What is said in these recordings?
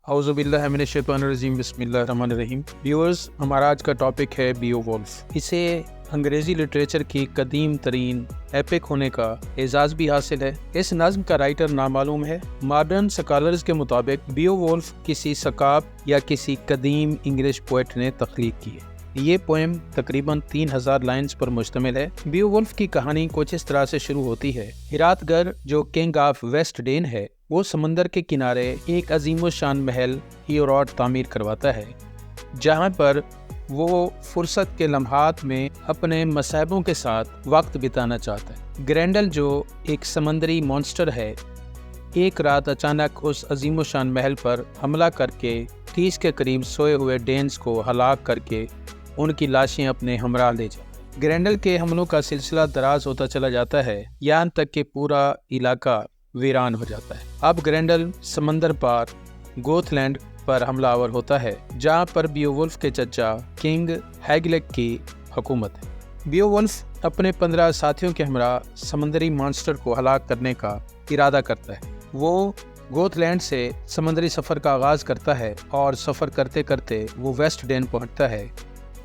اعوذ باللہ من الشیطان الرجیم بسم اللہ الرحمن الرحیم۔ ویورز، ہمارا آج کا ٹاپک ہے بیوولف۔ اسے انگریزی لٹریچر کی قدیم ترین ایپک ہونے کا اعزاز بھی حاصل ہے۔ اس نظم کا رائٹر نامعلوم ہے۔ ماڈرن سکالرز کے مطابق بیوولف کسی سکاپ یا کسی قدیم انگلش پوئٹ نے تخلیق کی ہے۔ یہ پوئم تقریباً 3000 لائنز پر مشتمل ہے۔ بیوولف کی کہانی کچھ اس طرح سے شروع ہوتی ہے۔ ہرات گر جو کنگ آف ویسٹ ڈین ہے، وہ سمندر کے کنارے ایک عظیم الشان محل ہیوراٹ تعمیر کرواتا ہے، جہاں پر وہ فرصت کے لمحات میں اپنے مصاحبوں کے ساتھ وقت بتانا چاہتا ہے۔ گرینڈل جو ایک سمندری مانسٹر ہے، ایک رات اچانک اس عظیم الشان محل پر حملہ کر کے 30 کے قریب سوئے ہوئے ڈینز کو ہلاک کر کے ان کی لاشیں اپنے ہمراہ لے جاتا ہے۔ گرینڈل کے حملوں کا سلسلہ دراز ہوتا چلا جاتا ہے، یہاں تک کہ پورا علاقہ ویران ہو جاتا ہے۔ اب گرینڈل سمندر پار گوتھ لینڈ پر حملہ آور ہوتا ہے، جہاں پر بیوولف کے چچا کنگ ہیگلیک کی حکومت ہے۔ بیوولف اپنے 15 ساتھیوں کے ہمراہ سمندری مانسٹر کو ہلاک کرنے کا ارادہ کرتا ہے۔ وہ گوتھ لینڈ سے سمندری سفر کا آغاز کرتا ہے اور سفر کرتے کرتے وہ ویسٹ ڈین پہنچتا ہے،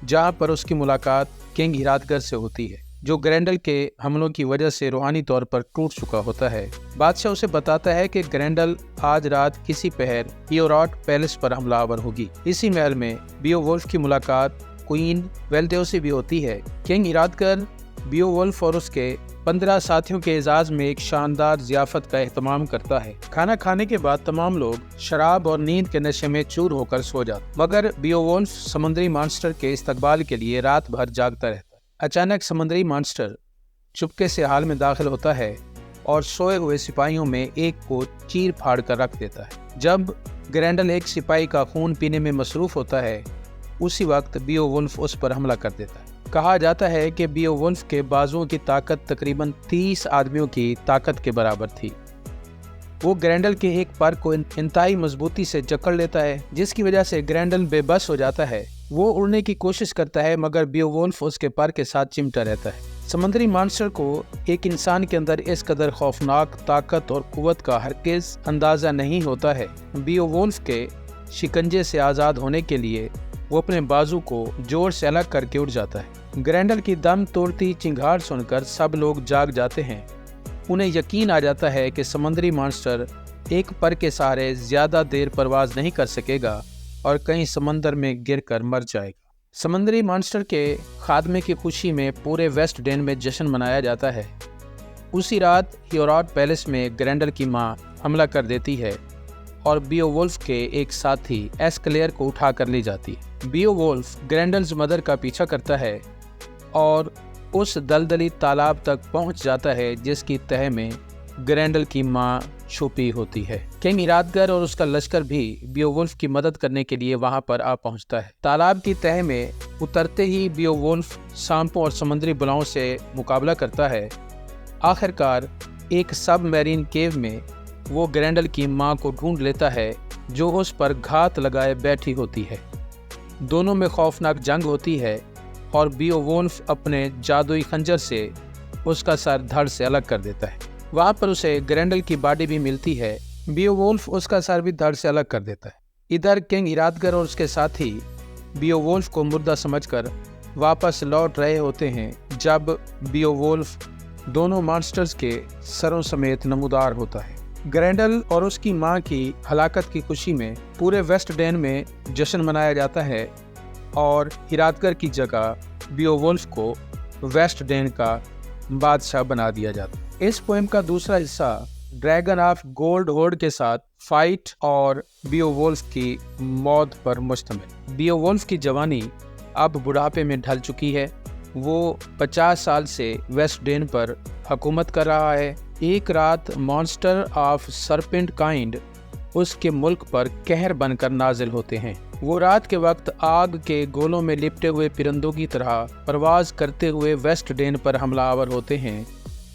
جہاں پر اس کی ملاقات کنگ ہراتگر سے ہوتی ہے، جو گرینڈل کے حملوں کی وجہ سے روحانی طور پر ٹوٹ چکا ہوتا ہے۔ بادشاہ اسے بتاتا ہے کہ گرینڈل آج رات کسی پہر ہیوراٹ پیلس پر حملہ آور ہوگی۔ اسی محل میں بیوولف کی ملاقات کوئین ویلڈیو سے بھی ہوتی ہے۔ کنگ ہراتگر بیوولف اور اس کے 15 ساتھیوں کے اعزاز میں ایک شاندار ضیافت کا اہتمام کرتا ہے۔ کھانا کھانے کے بعد تمام لوگ شراب اور نیند کے نشے میں چور ہو کر سو جاتے، مگر بیوولف سمندری مانسٹر کے استقبال کے لیے رات بھر جاگتا رہتا ہے۔ اچانک سمندری مانسٹر چپکے سے حال میں داخل ہوتا ہے اور سوئے ہوئے سپاہیوں میں ایک کو چیر پھاڑ کر رکھ دیتا ہے۔ جب گرینڈل ایک سپاہی کا خون پینے میں مصروف ہوتا ہے، اسی وقت بیوولف اس پر حملہ کر دیتا ہے۔ کہا جاتا ہے کہ بیوولف کے بازوؤں کی طاقت تقریباً 30 آدمیوں کی طاقت کے برابر تھی۔ وہ گرینڈل کے ایک پر کو انتہائی مضبوطی سے جکڑ لیتا ہے، جس کی وجہ سے گرینڈل بے بس ہو جاتا ہے۔ وہ اڑنے کی کوشش کرتا ہے، مگر بیوولف اس کے پر کے ساتھ چمٹا رہتا ہے۔ سمندری مانسٹر کو ایک انسان کے اندر اس قدر خوفناک طاقت اور قوت کا ہرگز اندازہ نہیں ہوتا ہے۔ بیوولف کے شکنجے سے آزاد ہونے کے لیے وہ اپنے بازو کو جوڑ سے الگ کر کے اٹھ جاتا ہے۔ گرینڈل کی دم توڑتی چنگھاڑ سن کر سب لوگ جاگ جاتے ہیں۔ انہیں یقین آ جاتا ہے کہ سمندری مانسٹر ایک پر کے سہارے زیادہ دیر پرواز نہیں کر سکے گا اور کہیں سمندر میں گر کر مر جائے گا۔ سمندری مانسٹر کے خاتمے کی خوشی میں پورے ویسٹ ڈین میں جشن منایا جاتا ہے۔ اسی رات ہیوراٹ پیلس میں گرینڈل کی ماں حملہ کر دیتی ہے اور بیوولف کے ایک ساتھی ایسکلیئر کو اٹھا کر لی جاتی ہے۔ بیوولف گرینڈلز مدر کا پیچھا کرتا ہے اور اس دلدلی تالاب تک پہنچ جاتا ہے جس کی تہہ میں گرینڈل کی ماں چھپی ہوتی ہے۔ کنگ ہراتگر اور اس کا لشکر بھی بیوولف کی مدد کرنے کے لیے وہاں پر آ پہنچتا ہے۔ تالاب کی تہہ میں اترتے ہی بیوولف سانپوں اور سمندری بلاؤں سے مقابلہ کرتا ہے۔ آخر کار ایک سب میرین کیو میں وہ گرینڈل کی ماں کو ڈھونڈ لیتا ہے، جو اس پر گھات لگائے بیٹھی ہوتی ہے۔ دونوں میں خوفناک جنگ ہوتی ہے اور بیوولف اپنے جادوئی خنجر سے اس کا سر دھڑ سے الگ کر دیتا ہے۔ وہاں پر اسے گرینڈل کی باڈی بھی ملتی ہے۔ بیوولف اس کا سر بھی دھڑ سے الگ کر دیتا ہے۔ ادھر کنگ ہراتگر اور اس کے ساتھی بیوولف کو مردہ سمجھ کر واپس لوٹ رہے ہوتے ہیں، جب بیوولف دونوں مانسٹرز کے سروں سمیت نمودار ہوتا ہے۔ گرینڈل اور اس کی ماں کی ہلاکت کی خوشی میں پورے ویسٹ ڈین میں جشن منایا جاتا ہے اور ہراتگر کی جگہ بیوولف کو ویسٹ ڈین کا بادشاہ بنا دیا جاتا ہے۔ اس پوئم کا دوسرا حصہ ڈریگن آف گولڈ ہوڈ کے ساتھ فائٹ اور بیوولف کی موت پر مشتمل۔ بیوولف کی جوانی اب بڑھاپے میں ڈھل چکی ہے۔ وہ 50 سال سے ویسٹ ڈین پر حکومت کر رہا ہے۔ ایک رات مانسٹر آف سرپنٹ کائنڈ اس کے ملک پر قہر بن کر نازل ہوتے ہیں۔ وہ رات کے وقت آگ کے گولوں میں لپٹے ہوئے پرندوں کی طرح پرواز کرتے ہوئے ویسٹ ڈین پر حملہ آور ہوتے ہیں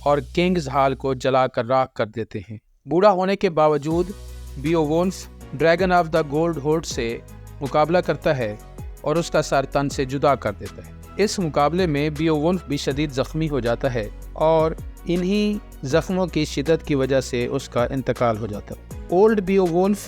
اور کنگز ہال کو جلا کر راکھ کر دیتے ہیں۔ بوڑھا ہونے کے باوجود Beowulf dragon of the gold hoard سے مقابلہ کرتا ہے اور اس کا سر تن سے جدا کر دیتا ہے۔ اس مقابلے میں بیوولف بھی شدید زخمی ہو جاتا ہے اور انہی زخموں کی شدت کی وجہ سے اس کا انتقال ہو جاتا ہے۔ اولڈ بیوولف